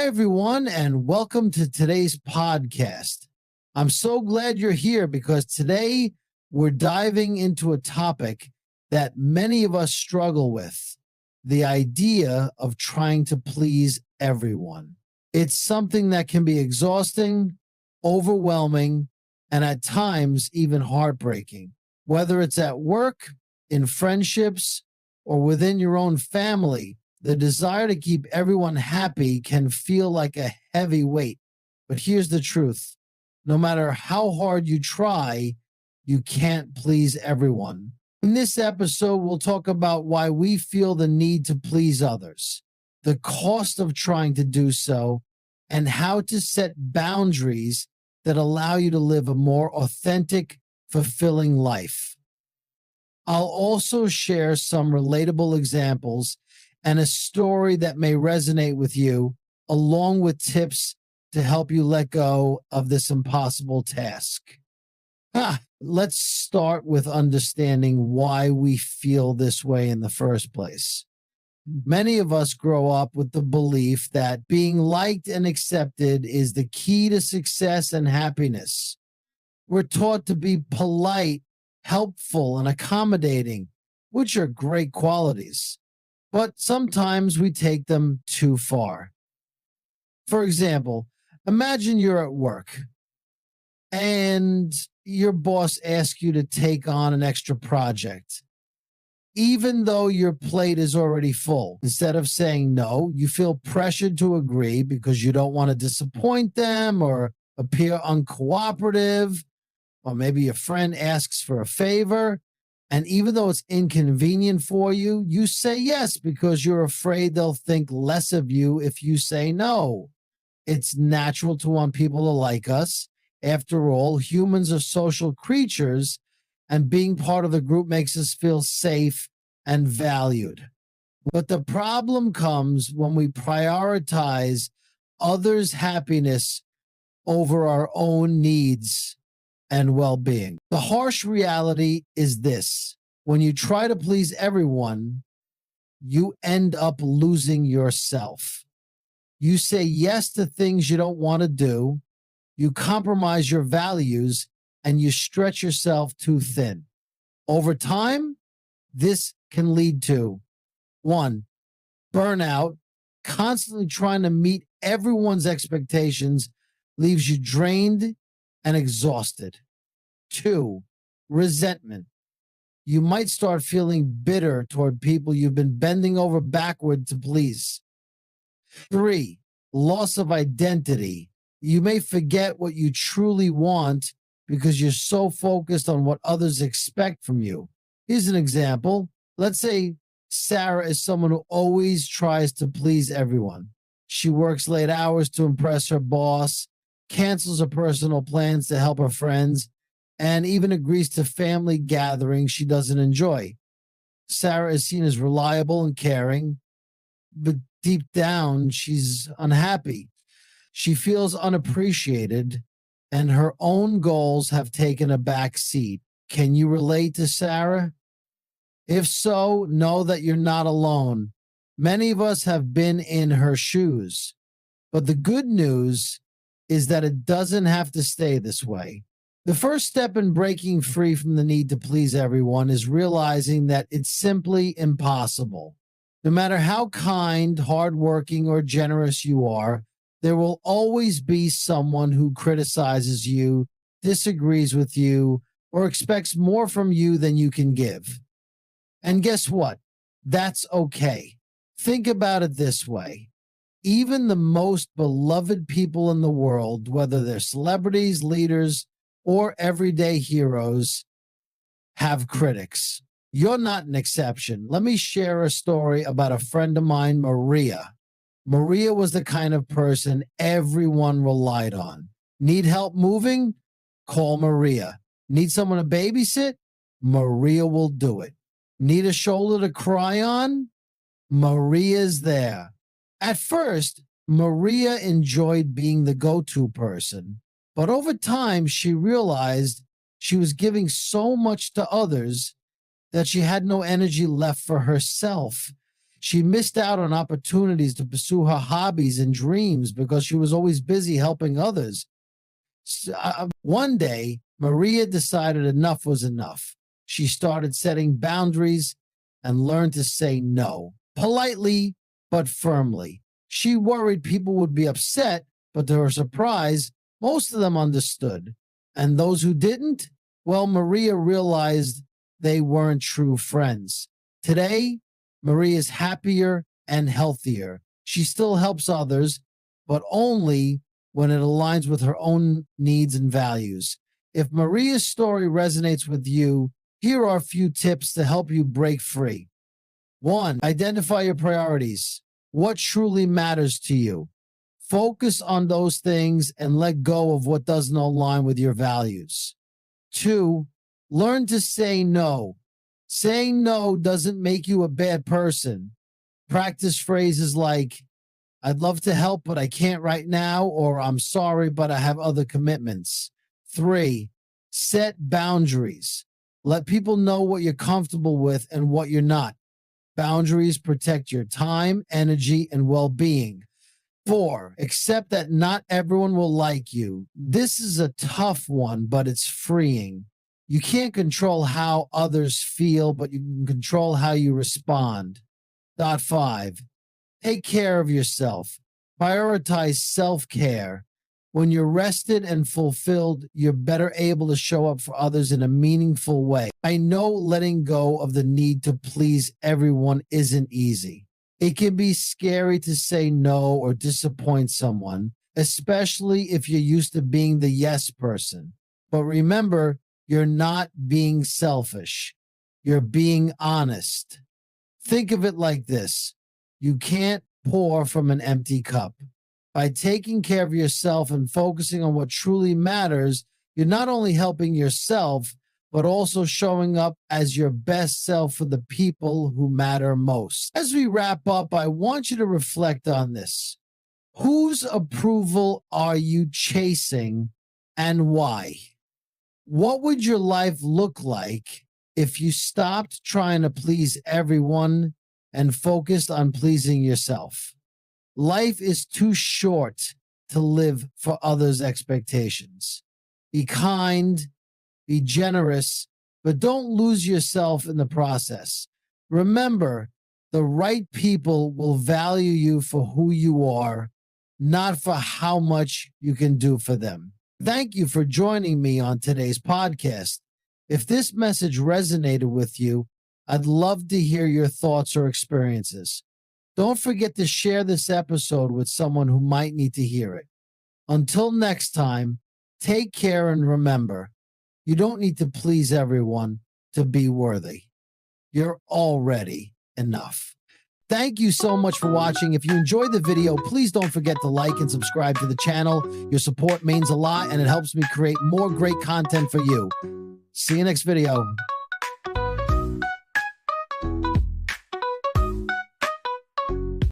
everyone, and welcome to today's podcast. I'm so glad you're here because today we're diving into a topic that many of us struggle with: the idea of trying to please everyone. It's something that can be exhausting, overwhelming, and at times even heartbreaking. Whether it's at work, in friendships, or within your own family, the desire to keep everyone happy can feel like a heavy weight. But here's the truth: no matter how hard you try, you can't please everyone. In this episode, we'll talk about why we feel the need to please others, the cost of trying to do so, and how to set boundaries that allow you to live a more authentic, fulfilling life. I'll also share some relatable examples and a story that may resonate with you, along with tips to help you let go of this impossible task. Let's start with understanding why we feel this way in the first place. Many of us grow up with the belief that being liked and accepted is the key to success and happiness. We're taught to be polite, helpful, and accommodating, which are great qualities, but sometimes we take them too far. For example, imagine you're at work and your boss asks you to take on an extra project, even though your plate is already full. Instead of saying no, you feel pressured to agree because you don't want to disappoint them or appear uncooperative, or maybe your friend asks for a favor. And even though it's inconvenient for you, you say yes because you're afraid they'll think less of you if you say no. It's natural to want people to like us. After all, humans are social creatures, and being part of the group makes us feel safe and valued. But the problem comes when we prioritize others' happiness over our own needs and well-being. The harsh reality is this: when you try to please everyone, you end up losing yourself. You say yes to things you don't want to do, you compromise your values, and you stretch yourself too thin. Over time, this can lead to 1. Burnout. Constantly trying to meet everyone's expectations leaves you drained and exhausted. 2. Resentment. You might start feeling bitter toward people you've been bending over backward to please. 3. Loss of identity. You may forget what you truly want because you're so focused on what others expect from you. Here's an example. Let's say Sarah is someone who always tries to please everyone. She works late hours to impress her boss, cancels her personal plans to help her friends, and even agrees to family gatherings she doesn't enjoy. Sarah is seen as reliable and caring, but deep down, she's unhappy. She feels unappreciated, and her own goals have taken a back seat. Can you relate to Sarah? If so, know that you're not alone. Many of us have been in her shoes. But the good news is that it doesn't have to stay this way. The first step in breaking free from the need to please everyone is realizing that it's simply impossible. No matter how kind, hardworking, or generous you are, there will always be someone who criticizes you, disagrees with you, or expects more from you than you can give. And guess what? That's okay. Think about it this way: even the most beloved people in the world, whether they're celebrities, leaders, or everyday heroes, have critics. You're not an exception. Let me share a story about a friend of mine, Maria. Maria was the kind of person everyone relied on. Need help moving? Call Maria. Need someone to babysit? Maria will do it. Need a shoulder to cry on? Maria's there. At first, Maria enjoyed being the go-to person, but over time she realized she was giving so much to others that she had no energy left for herself. She missed out on opportunities to pursue her hobbies and dreams because she was always busy helping others. One day, Maria decided enough was enough. She started setting boundaries and learned to say no, politely but firmly. She worried people would be upset, but to her surprise, most of them understood. And those who didn't, well, Maria realized they weren't true friends. Today, Maria is happier and healthier. She still helps others, but only when it aligns with her own needs and values. If Maria's story resonates with you, here are a few tips to help you break free. 1. Identify your priorities. What truly matters to you? Focus on those things and let go of what doesn't align with your values. 2. Learn to say no. Saying no doesn't make you a bad person. Practice phrases like, I'd love to help, but I can't right now, or I'm sorry, but I have other commitments. 3. Set boundaries. Let people know what you're comfortable with and what you're not. Boundaries protect your time, energy, and well-being. 4. Accept that not everyone will like you. This is a tough one, but it's freeing. You can't control how others feel, but you can control how you respond. 5. Take care of yourself. Prioritize self-care. When you're rested and fulfilled, you're better able to show up for others in a meaningful way. I know letting go of the need to please everyone isn't easy. It can be scary to say no or disappoint someone, especially if you're used to being the yes person. But remember, you're not being selfish. You're being honest. Think of it like this. You can't pour from an empty cup. By taking care of yourself and focusing on what truly matters, you're not only helping yourself, but also showing up as your best self for the people who matter most. As we wrap up, I want you to reflect on this. Whose approval are you chasing and why? What would your life look like if you stopped trying to please everyone and focused on pleasing yourself? Life is too short to live for others' expectations. Be kind, be generous, but don't lose yourself in the process. Remember, the right people will value you for who you are, not for how much you can do for them. Thank you for joining me on today's podcast. If this message resonated with you, I'd love to hear your thoughts or experiences. Don't forget to share this episode with someone who might need to hear it. Until next time, take care and remember, you don't need to please everyone to be worthy. You're already enough. Thank you so much for watching. If you enjoyed the video, please don't forget to like and subscribe to the channel. Your support means a lot and it helps me create more great content for you. See you next video.